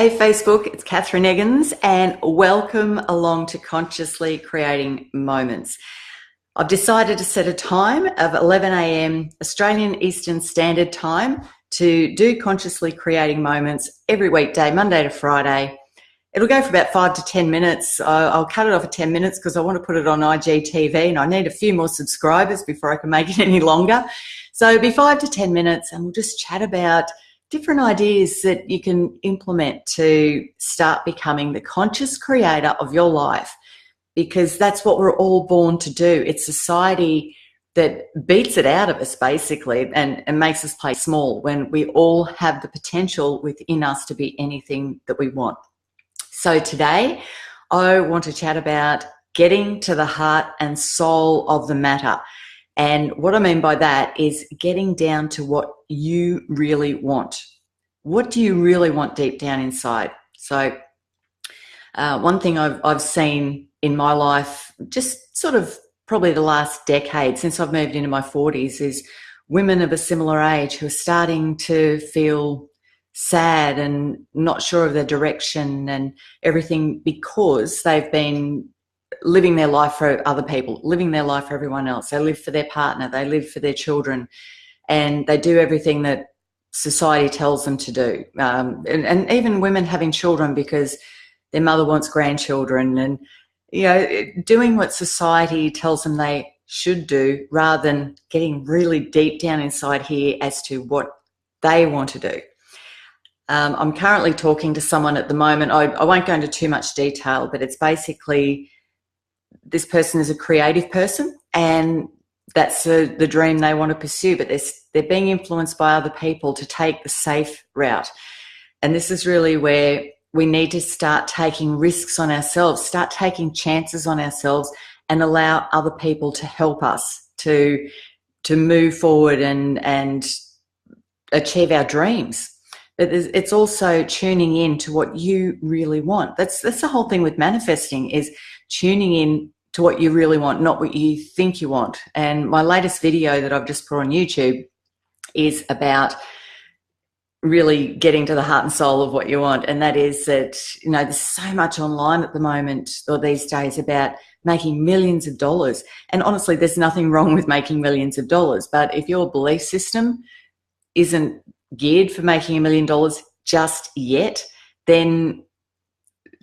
Hey Facebook, it's Kathryn Eggins and welcome along to Consciously Creating Moments. I've decided to set a time of 11 a.m. Australian Eastern Standard Time to do Consciously Creating Moments every weekday, Monday to Friday. It'll go for about 5 to 10 minutes. I'll cut it off at 10 minutes because I want to put it on IGTV and I need a few more subscribers before I can make it any longer. So it'll be 5 to 10 minutes and we'll just chat about different ideas that you can implement to start becoming the conscious creator of your life, because that's what we're all born to do. It's society that beats it out of us basically and makes us play small when we all have the potential within us to be anything that we want. So today I want to chat about getting to the heart and soul of the matter. And what I mean by that is getting down to what you really want. What do you really want deep down inside? So one thing I've seen in my life, just sort of probably the last decade since I've moved into my 40s, is women of a similar age who are starting to feel sad and not sure of their direction and everything because they've been living their life for other people, living their life for everyone else. They live for their partner, they live for their children, and they do everything that society tells them to do. And even women having children because their mother wants grandchildren and, you know, doing what society tells them they should do rather than getting really deep down inside here as to what they want to do. I'm currently talking to someone at the moment. I won't go into too much detail, but it's basically this person is a creative person and that's the dream they want to pursue, but they're being influenced by other people to take the safe route. And this is really where we need to start taking risks on ourselves, start taking chances on ourselves and allow other people to help us to move forward and achieve our dreams. But it's also tuning in to what you really want. That's the whole thing with manifesting, is tuning in to what you really want, not what you think you want. And my latest video that I've just put on YouTube is about really getting to the heart and soul of what you want. And that is that, you know, there's so much online at the moment or these days about making millions of dollars. And honestly, there's nothing wrong with making millions of dollars. But if your belief system isn't geared for making $1 million just yet, then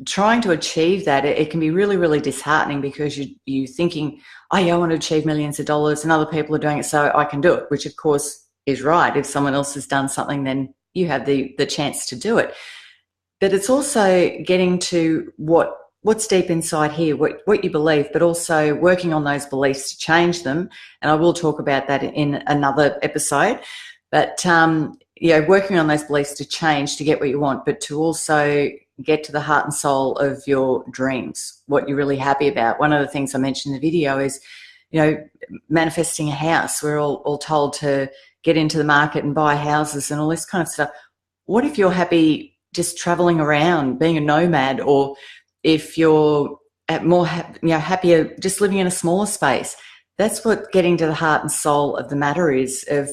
trying to achieve that, it can be really, really disheartening because you're thinking, oh yeah, I want to achieve millions of dollars and other people are doing it, so I can do it, which of course is right. If someone else has done something, then you have the chance to do it. But it's also getting to what's deep inside here, what you believe, but also working on those beliefs to change them. And I will talk about that in another episode. But working on those beliefs to change to get what you want, but to also get to the heart and soul of your dreams, what you're really happy about. One of the things I mentioned in the video is, you know, manifesting a house. We're all told to get into the market and buy houses and all this kind of stuff. What if you're happy just traveling around, being a nomad, or if you're happier just living in a smaller space? That's what getting to the heart and soul of the matter is, of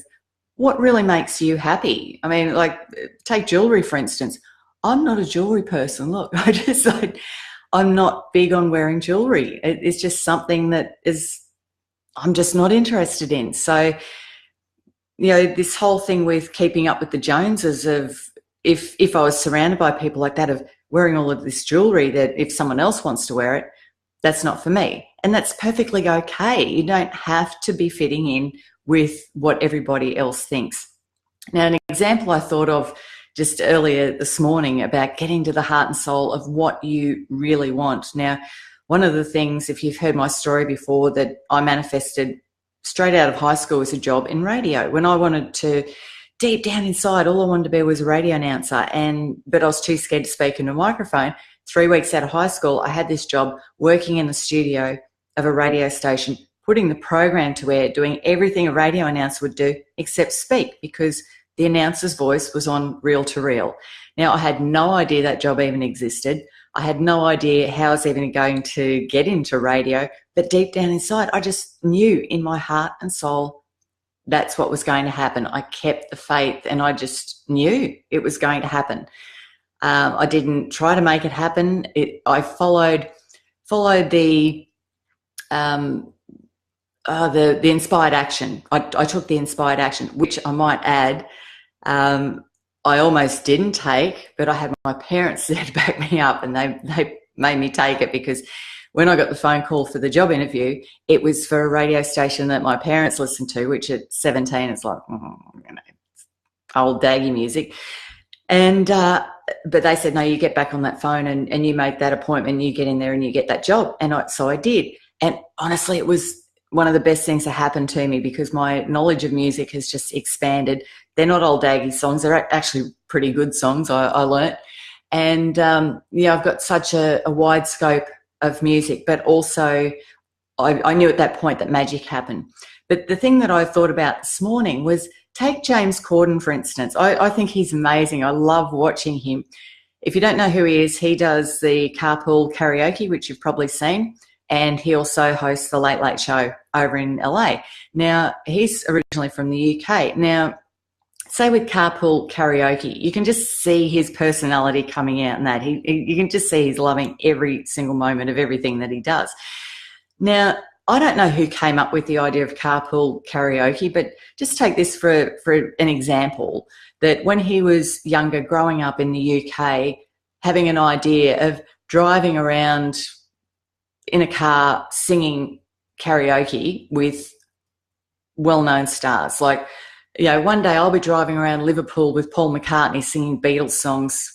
what really makes you happy. I mean, like, take jewelry, for instance. I'm not a jewelry person. Look, I'm not big on wearing jewelry. It's just something that I'm just not interested in. So, you know, this whole thing with keeping up with the Joneses of, if I was surrounded by people like that, of wearing all of this jewelry, that if someone else wants to wear it, that's not for me. And that's perfectly okay. You don't have to be fitting in with what everybody else thinks. Now, an example I thought of just earlier this morning about getting to the heart and soul of what you really want. Now, one of the things, if you've heard my story before, that I manifested straight out of high school was a job in radio. When I wanted to, deep down inside, all I wanted to be was a radio announcer, but I was too scared to speak into a microphone. 3 weeks out of high school, I had this job working in the studio of a radio station, putting the program to air, doing everything a radio announcer would do except speak, because the announcer's voice was on reel to reel. Now, I had no idea that job even existed. I had no idea how I was even going to get into radio, but deep down inside, I just knew in my heart and soul that's what was going to happen. I kept the faith and I just knew it was going to happen. I didn't try to make it happen. I followed the inspired action. I took the inspired action, which I might add, I almost didn't take, but I had my parents there to back me up, and they made me take it, because when I got the phone call for the job interview, it was for a radio station that my parents listened to, which at 17, it's like, old daggy music. And but they said, no, you get back on that phone and you make that appointment, you get in there and you get that job. And so I did. And honestly, it was one of the best things that happened to me, because my knowledge of music has just expanded. They're not old daggy songs. They're actually pretty good songs, I learnt. And, I've got such a wide scope of music, but also I knew at that point that magic happened. But the thing that I thought about this morning was, take James Corden, for instance. I think he's amazing. I love watching him. If you don't know who he is, he does the Carpool Karaoke, which you've probably seen, and he also hosts the Late Late Show over in LA. Now, he's originally from the UK. Now, say with Carpool Karaoke, you can just see his personality coming out in that. You can just see he's loving every single moment of everything that he does. Now, I don't know who came up with the idea of Carpool Karaoke, but just take this for an example, that when he was younger, growing up in the UK, having an idea of driving around in a car singing karaoke with well-known stars. Like, one day I'll be driving around Liverpool with Paul McCartney singing Beatles songs,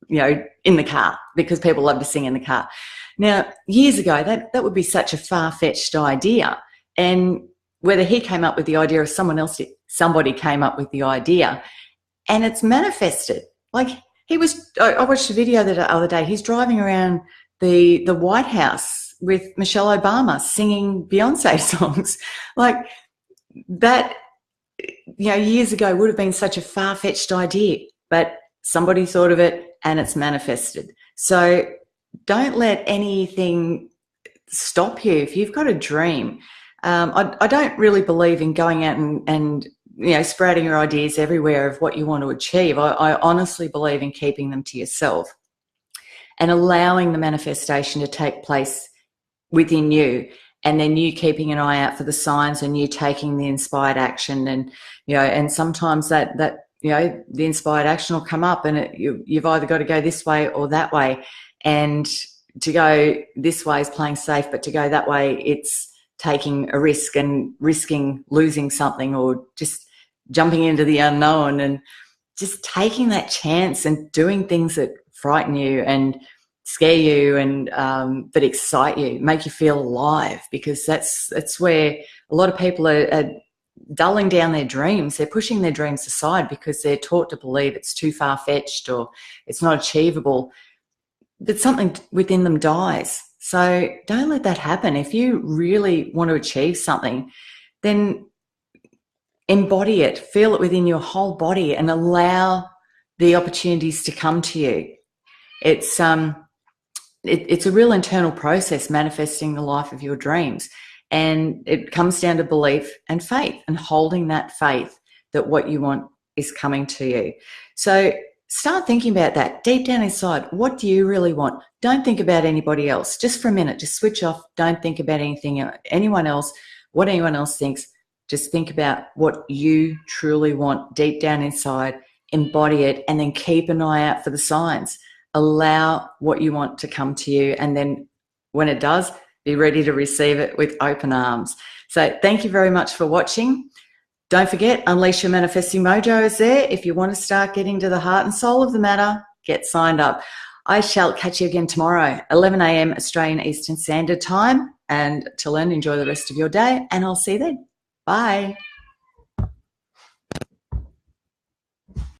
in the car, because people love to sing in the car. Now, years ago, that would be such a far-fetched idea. And whether he came up with the idea or somebody came up with the idea, and it's manifested. Like, I watched a video the other day, he's driving around the White House with Michelle Obama singing Beyonce songs. Like, that, years ago would have been such a far-fetched idea, but somebody thought of it and it's manifested. So don't let anything stop you. If you've got a dream, I don't really believe in going out and spreading your ideas everywhere of what you want to achieve. I honestly believe in keeping them to yourself and allowing the manifestation to take place within you, and then you keeping an eye out for the signs and you taking the inspired action. And and sometimes that the inspired action will come up, and you've either got to go this way or that way. And to go this way is playing safe, but to go that way, it's taking a risk and risking losing something, or just jumping into the unknown and just taking that chance and doing things that frighten you and scare you and but excite you, make you feel alive, because that's where a lot of people are dulling down their dreams. They're pushing their dreams aside because they're taught to believe it's too far-fetched or it's not achievable. But something within them dies. So don't let that happen. If you really want to achieve something, then embody it, feel it within your whole body, and allow the opportunities to come to you. It's a real internal process, manifesting the life of your dreams. And it comes down to belief and faith, and holding that faith that what you want is coming to you. So start thinking about that deep down inside. What do you really want? Don't think about anybody else. Just for a minute, just switch off. Don't think about anyone else, what anyone else thinks. Just think about what you truly want deep down inside, embody it, and then keep an eye out for the signs. Allow what you want to come to you, and then when it does, be ready to receive it with open arms. So thank you very much for watching. Don't forget, Unleash Your Manifesting Mojo is there. If you want to start getting to the heart and soul of the matter, get signed up. I shall catch you again tomorrow, 11 a.m. Australian Eastern Standard Time. And till then, enjoy the rest of your day, and I'll see you then. Bye.